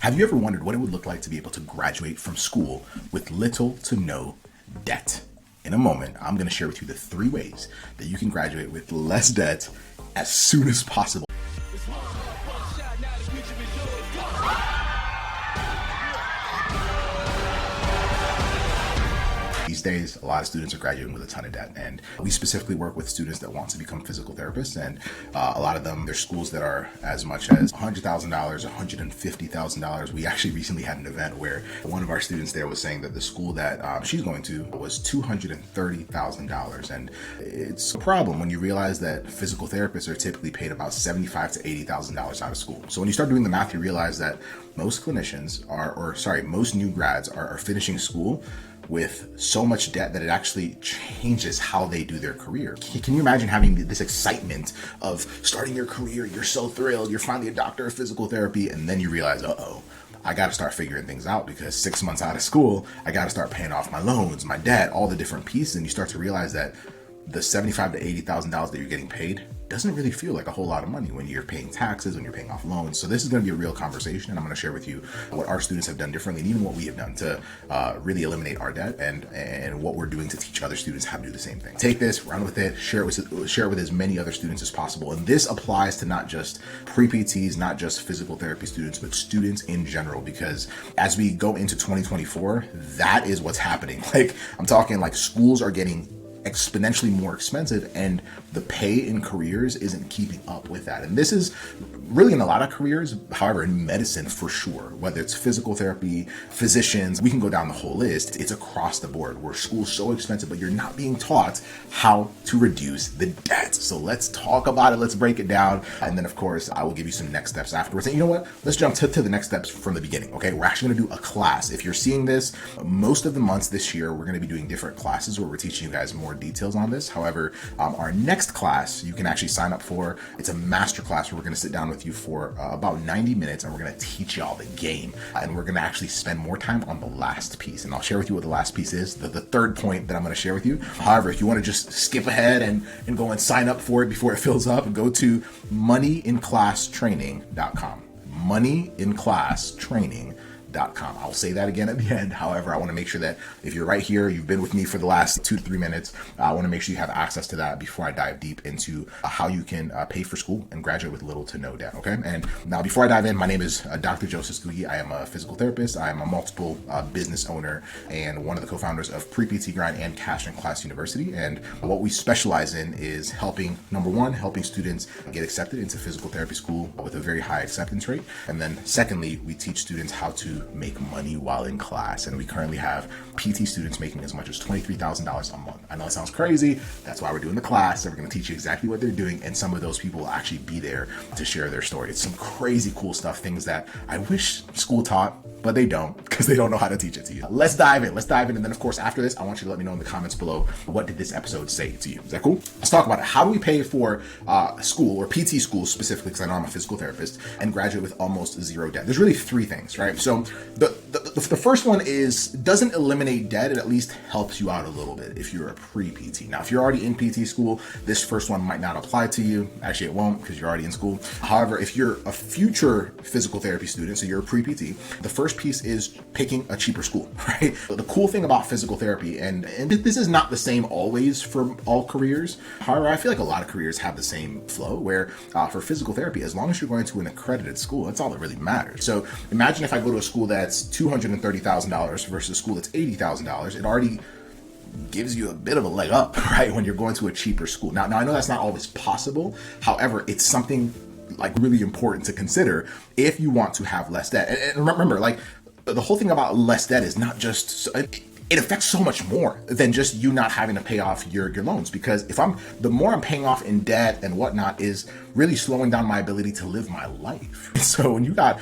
Have you ever wondered what it would look like to be able to graduate from school with little to no debt? In a moment, I'm going to share with you the 3 ways that you can graduate with less debt as soon as possible. These days, a lot of students are graduating with a ton of debt, and we specifically work with students that want to become physical therapists, and a lot of them, there's schools that are as much as $100,000, $150,000. We actually recently had an event where one of our students there was saying that the school that she's going to was $230,000, and it's a problem when you realize that physical therapists are typically paid about $75,000 to $80,000 out of school. So when you start doing the math, you realize that most clinicians most new grads are finishing school with so much debt that it actually changes how they do their career. Can you imagine having this excitement of starting your career? You're so thrilled, you're finally a doctor of physical therapy, and then you realize, I got to start figuring things out because 6 months out of school, I got to start paying off my loans, my debt, all the different pieces, and you start to realize that the $75,000 to $80,000 that you're getting paid doesn't really feel like a whole lot of money when you're paying taxes, when you're paying off loans. So this is going to be a real conversation, and I'm going to share with you what our students have done differently, and even what we have done to really eliminate our debt, and what we're doing to teach other students how to do the same thing. Take this, run with it, share it with as many other students as possible. And this applies to not just pre-PTs, not just physical therapy students, but students in general, because as we go into 2024, that is what's happening. Like, I'm talking like schools are getting exponentially more expensive, and the pay in careers isn't keeping up with that. And this is really in a lot of careers, however, in medicine for sure, whether it's physical therapy, physicians, we can go down the whole list. It's across the board where school's so expensive, but you're not being taught how to reduce the debt. So let's talk about it. Let's break it down. And then of course, I will give you some next steps afterwards. And you know what? Let's jump to the next steps from the beginning. Okay. We're actually going to do a class. If you're seeing this, most of the months this year, we're going to be doing different classes where we're teaching you guys more details on this. However, our next class you can actually sign up for. It's a master class where we're going to sit down with you for about 90 minutes, and we're going to teach y'all the game, and we're going to actually spend more time on the last piece. And I'll share with you what the last piece is, the third point that I'm going to share with you. However, if you want to just skip ahead and go and sign up for it before it fills up, go to moneyinclasstraining.com. moneyinclasstraining.com. I'll say that again at the end. However, I want to make sure that if you're right here, you've been with me for the last 2 to 3 minutes, I want to make sure you have access to that before I dive deep into how you can pay for school and graduate with little to no debt. Okay. And now before I dive in, my name is Dr. Joseph Scoogie. I am a physical therapist. I am a multiple business owner and one of the co-founders of Pre-PT Grind and Cash in Class University. And what we specialize in is number one, helping students get accepted into physical therapy school with a very high acceptance rate. And then secondly, we teach students how to make money while in class. And we currently have PT students making as much as $23,000 a month. I know it sounds crazy. That's why we're doing the class. So we're going to teach you exactly what they're doing. And some of those people will actually be there to share their story. It's some crazy cool stuff, things that I wish school taught, but they don't, because they don't know how to teach it to you. Let's dive in. And then of course, after this, I want you to let me know in the comments below, what did this episode say to you? Is that cool? Let's talk about it. How do we pay for school, or PT school specifically, because I know I'm a physical therapist, and graduate with almost zero debt? There's really 3 things, right? So the first one is, doesn't eliminate debt. It at least helps you out a little bit if you're a pre-PT. Now, if you're already in PT school, this first one might not apply to you. Actually, it won't, because you're already in school. However, if you're a future physical therapy student, so you're a pre-PT, the first piece is picking a cheaper school, right? The cool thing about physical therapy, and this is not the same always for all careers. However, I feel like a lot of careers have the same flow, where for physical therapy, as long as you're going to an accredited school, that's all that really matters. So imagine if I go to a school that's $230,000 versus a school that's $80,000, it already gives you a bit of a leg up, right? When you're going to a cheaper school. Now I know that's not always possible. However, it's something like really important to consider if you want to have less debt. And remember, like, the whole thing about less debt is not just, it affects so much more than just you not having to pay off your loans. Because the more I'm paying off in debt and whatnot is really slowing down my ability to live my life. So when you got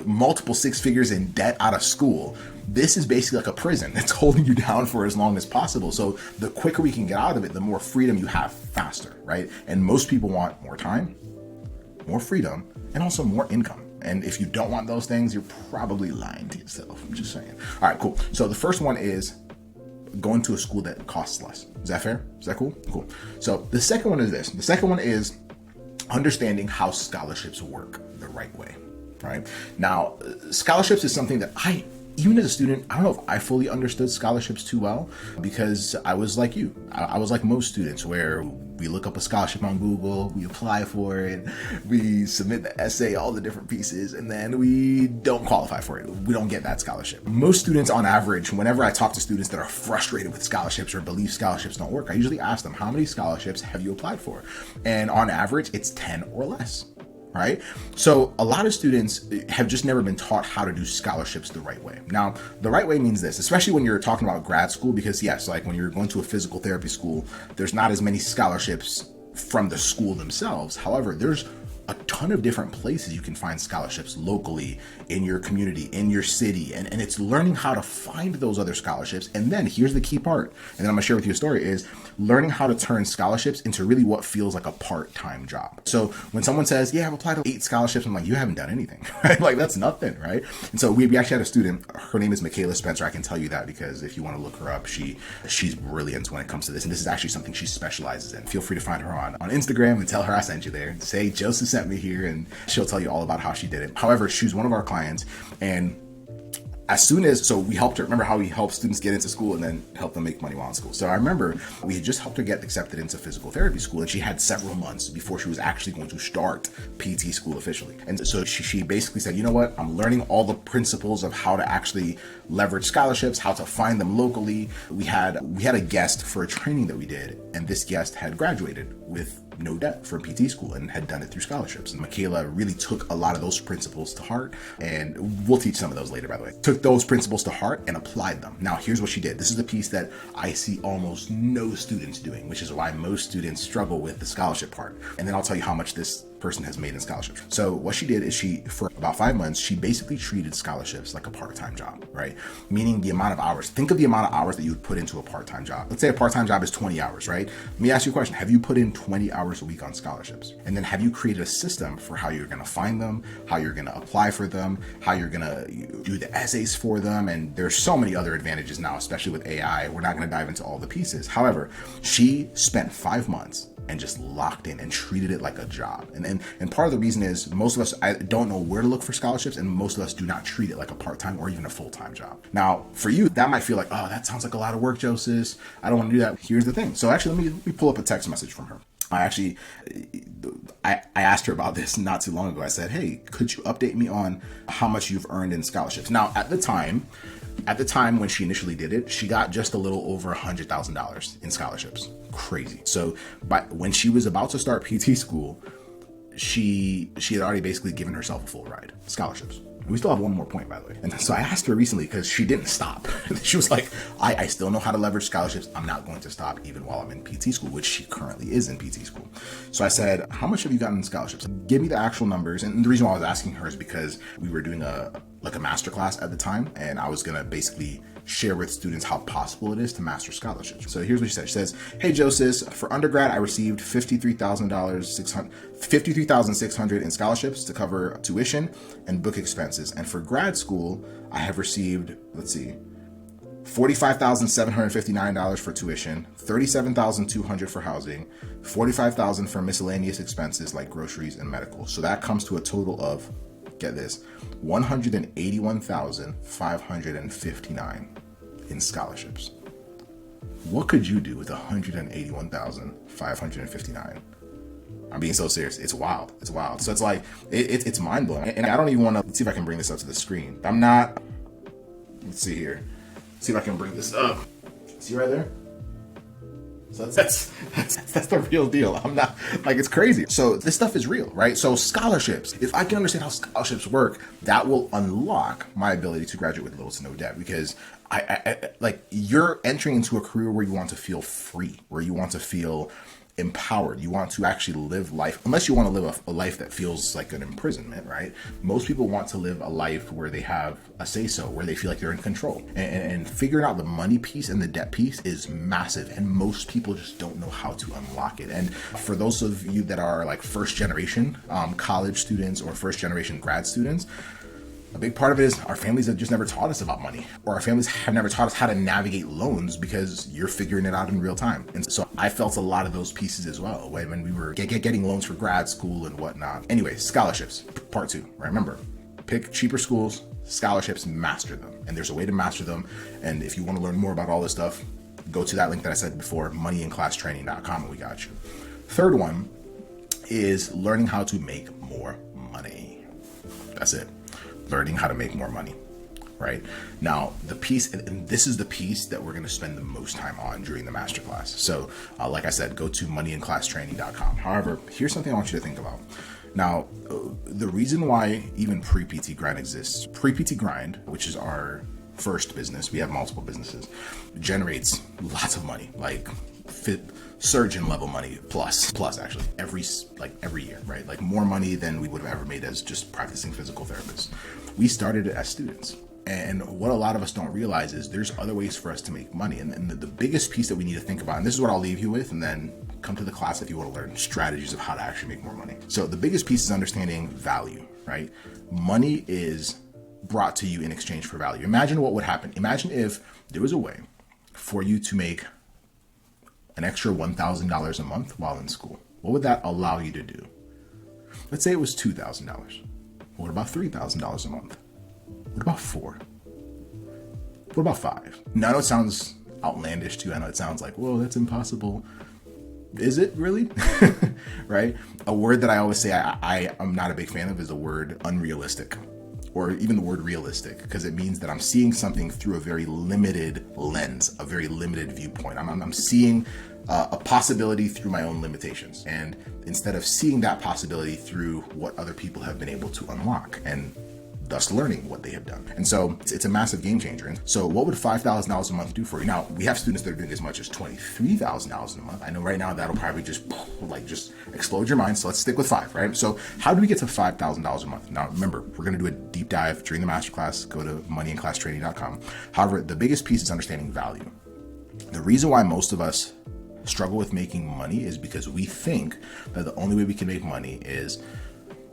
multiple 6 figures in debt out of school, this is basically like a prison. It's holding you down for as long as possible. So the quicker we can get out of it, the more freedom you have faster, right? And most people want more time, more freedom, and also more income. And if you don't want those things, you're probably lying to yourself. I'm just saying. All right, cool. So the first one is going to a school that costs less. Is that fair? Is that cool? Cool. So the second one is this. The second one is understanding how scholarships work the right way. right? Now, scholarships is something that even as a student, I don't know if I fully understood scholarships too well, because I was like you. I was like most students, where we look up a scholarship on Google, we apply for it, we submit the essay, all the different pieces, and then we don't qualify for it. We don't get that scholarship. Most students on average, whenever I talk to students that are frustrated with scholarships or believe scholarships don't work, I usually ask them, how many scholarships have you applied for? And on average, it's 10 or less. Right? So a lot of students have just never been taught how to do scholarships the right way. Now, the right way means this, especially when you're talking about grad school, because yes, like when you're going to a physical therapy school, there's not as many scholarships from the school themselves. However, there's a ton of different places you can find scholarships locally, in your community, in your city, and it's learning how to find those other scholarships. And then here's the key part, and then I'm gonna share with you a story, is learning how to turn scholarships into really what feels like a part-time job. So when someone says, yeah, I've applied to 8 scholarships, I'm like, you haven't done anything, right? Like, that's nothing, right? And so we actually had a student, her name is Michaela Spencer. I can tell you that because if you want to look her up, she's brilliant when it comes to this, and this is actually something she specializes in. Feel free to find her on Instagram and tell her I sent you there. Say Joseph sent me here, and she'll tell you all about how she did it. However, she's one of our clients, and as soon as, so we helped her, remember how we help students get into school and then help them make money while in school. So I remember we had just helped her get accepted into physical therapy school, and she had several months before she was actually going to start PT school officially. And so she basically said, you know what, I'm learning all the principles of how to actually leverage scholarships, how to find them locally. We had a guest for a training that we did, and this guest had graduated with no debt from PT school and had done it through scholarships. And Michaela really took a lot of those principles to heart, and we'll teach some of those later, by the way. Took those principles to heart and applied them. Now, here's what she did. This is a piece that I see almost no students doing, which is why most students struggle with the scholarship part. And then I'll tell you how much this person has made in scholarships. So what she did is for about 5 months, she basically treated scholarships like a part-time job, right? Meaning the amount of hours. Think of the amount of hours that you would put into a part-time job. Let's say a part-time job is 20 hours, right? Let me ask you a question. Have you put in 20 hours a week on scholarships? And then have you created a system for how you're going to find them, how you're going to apply for them, how you're going to do the essays for them? And there's so many other advantages now, especially with AI. We're not going to dive into all the pieces. However, she spent 5 months and just locked in and treated it like a job. And part of the reason is most of us, I don't know where to look for scholarships, and most of us do not treat it like a part-time or even a full-time job. Now, for you, that might feel like, oh, that sounds like a lot of work, Joseph. I don't want to do that. Here's the thing. So actually, let me pull up a text message from her. I asked her about this not too long ago. I said, hey, could you update me on how much you've earned in scholarships? Now, at the time when she initially did it, she got just a little over $100,000 in scholarships. Crazy. So when she was about to start PT school, she had already basically given herself a full ride. Scholarships. We still have one more point, by the way. And so I asked her recently, because she didn't stop. She was like, I still know how to leverage scholarships. I'm not going to stop even while I'm in PT school, which she currently is in PT school. So I said, how much have you gotten in scholarships? Give me the actual numbers. And the reason why I was asking her is because we were doing a masterclass at the time, and I was going to basically share with students how possible it is to master scholarships. So here's what she said. She says, hey, Joseph, for undergrad, I received $53,600 in scholarships to cover tuition and book expenses. And for grad school, I have received, $45,759 for tuition, $37,200 for housing, $45,000 for miscellaneous expenses like groceries and medical. So that comes to a total of, get this, $181,559 in scholarships. What could you do with $181,559? I'm being so serious. It's wild. It's wild. So it's like, it's mind blowing. And I don't even want to, let's see if I can bring this up to the screen. Let's see here. See if I can bring this up. See right there? So that's the real deal. I'm not, like, it's crazy. So this stuff is real, right? So scholarships, if I can understand how scholarships work, that will unlock my ability to graduate with little to no debt, because I like, you're entering into a career where you want to feel free, where you want to feel empowered. You want to actually live life, unless you want to live a life that feels like an imprisonment, right? Most people want to live a life where they have a say-so, where they feel like they're in control. And figuring out the money piece and the debt piece is massive, and most people just don't know how to unlock it. And for those of you that are like first generation college students or first generation grad students, a big part of it is our families have just never taught us about money, or our families have never taught us how to navigate loans, because you're figuring it out in real time. And so I felt a lot of those pieces as well when we were getting loans for grad school and whatnot. Anyway, scholarships, part 2. Remember, Pick cheaper schools, scholarships, master them. And there's a way to master them. And if you want to learn more about all this stuff, go to that link that I said before, moneyinclasstraining.com, and we got you. Third one is learning how to make more money. That's it. Learning how to make more money. Right now, the piece, and this is the piece that we're going to spend the most time on during the masterclass. So like I said, go to moneyinclasstraining.com. However, here's something I want you to think about. Now, the reason why even Pre-PT Grind exists, Pre-PT Grind, which is our first business, we have multiple businesses, generates lots of money, like surgeon level money plus actually every year, right? Like more money than we would have ever made as just practicing physical therapists. We started it as students. And what a lot of us don't realize is there's other ways for us to make money. And the biggest piece that we need to think about, and this is what I'll leave you with, and then come to the class if you want to learn strategies of how to actually make more money. So the biggest piece is understanding value, right? Money is brought to you in exchange for value. Imagine what would happen. Imagine if there was a way for you to make an extra $1,000 a month while in school. What would that allow you to do? Let's say it was $2,000. What about $3,000 a month? What about $4,000? What about $5,000? Now, I know it sounds outlandish too. I know it sounds like, whoa, that's impossible. Is it really? Right? A word that I always say I am not a big fan of is the word unrealistic, or even the word realistic, because it means that I'm seeing something through a very limited lens, a very limited viewpoint. I'm seeing a possibility through my own limitations, and instead of seeing that possibility through what other people have been able to unlock, and thus learning what they have done. And so it's a massive game changer. And so what would $5,000 a month do for you? Now, we have students that are doing as much as $23,000 a month. I know right now that'll probably just explode your mind. So let's stick with 5, right? So how do we get to $5,000 a month? Now, remember, we're going to do a deep dive during the masterclass. Go to moneyinclasstraining.com. However, the biggest piece is understanding value. The reason why most of us struggle with making money is because we think that the only way we can make money is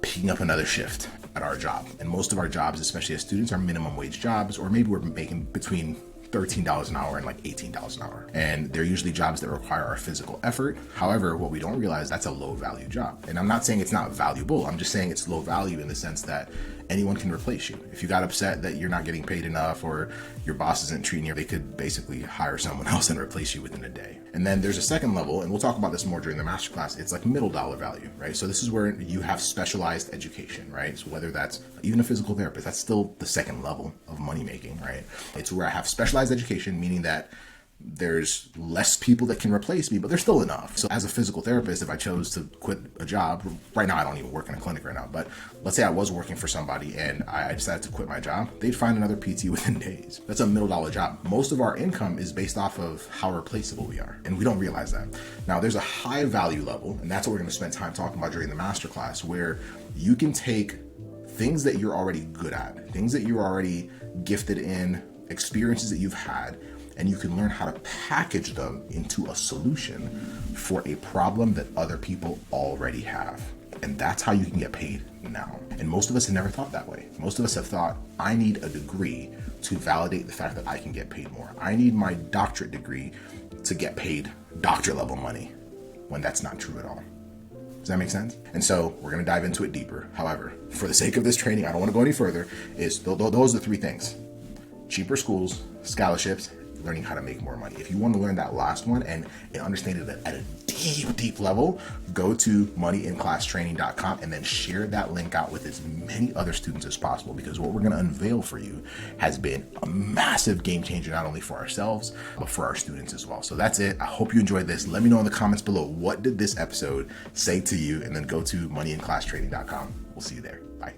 picking up another shift at our job. And most of our jobs, especially as students, are minimum wage jobs, or maybe we're making between $13 an hour and like $18 an hour. And they're usually jobs that require our physical effort. However, what we don't realize, that's a low value job. And I'm not saying it's not valuable. I'm just saying it's low value in the sense that anyone can replace you. If you got upset that you're not getting paid enough or your boss isn't treating you, they could basically hire someone else and replace you within a day. And then there's a second level, and we'll talk about this more during the masterclass. It's like middle dollar value, right? So this is where you have specialized education, right? So whether that's even a physical therapist, that's still the second level of money making, right? It's where I have specialized education, meaning that there's less people that can replace me, but there's still enough. So as a physical therapist, if I chose to quit a job, right now I don't even work in a clinic right now, but let's say I was working for somebody and I decided to quit my job, they'd find another PT within days. That's a middle dollar job. Most of our income is based off of how replaceable we are, and we don't realize that. Now there's a high value level, and that's what we're going to spend time talking about during the masterclass, where you can take things that you're already good at, things that you're already gifted in, experiences that you've had, and you can learn how to package them into a solution for a problem that other people already have. And that's how you can get paid now. And most of us have never thought that way. Most of us have thought, I need a degree to validate the fact that I can get paid more. I need my doctorate degree to get paid doctor level money, when that's not true at all. Does that make sense? And so we're going to dive into it deeper. However, for the sake of this training, I don't want to go any further, is those are the 3 things: cheaper schools, scholarships, learning how to make more money. If you want to learn that last one and understand it at a deep level, go to moneyinclasstraining.com and then share that link out with as many other students as possible, because what we're going to unveil for you has been a massive game changer, not only for ourselves, but for our students as well. So that's it. I hope you enjoyed this. Let me know in the comments below, what did this episode say to you? And then go to moneyinclasstraining.com. We'll see you there. Bye.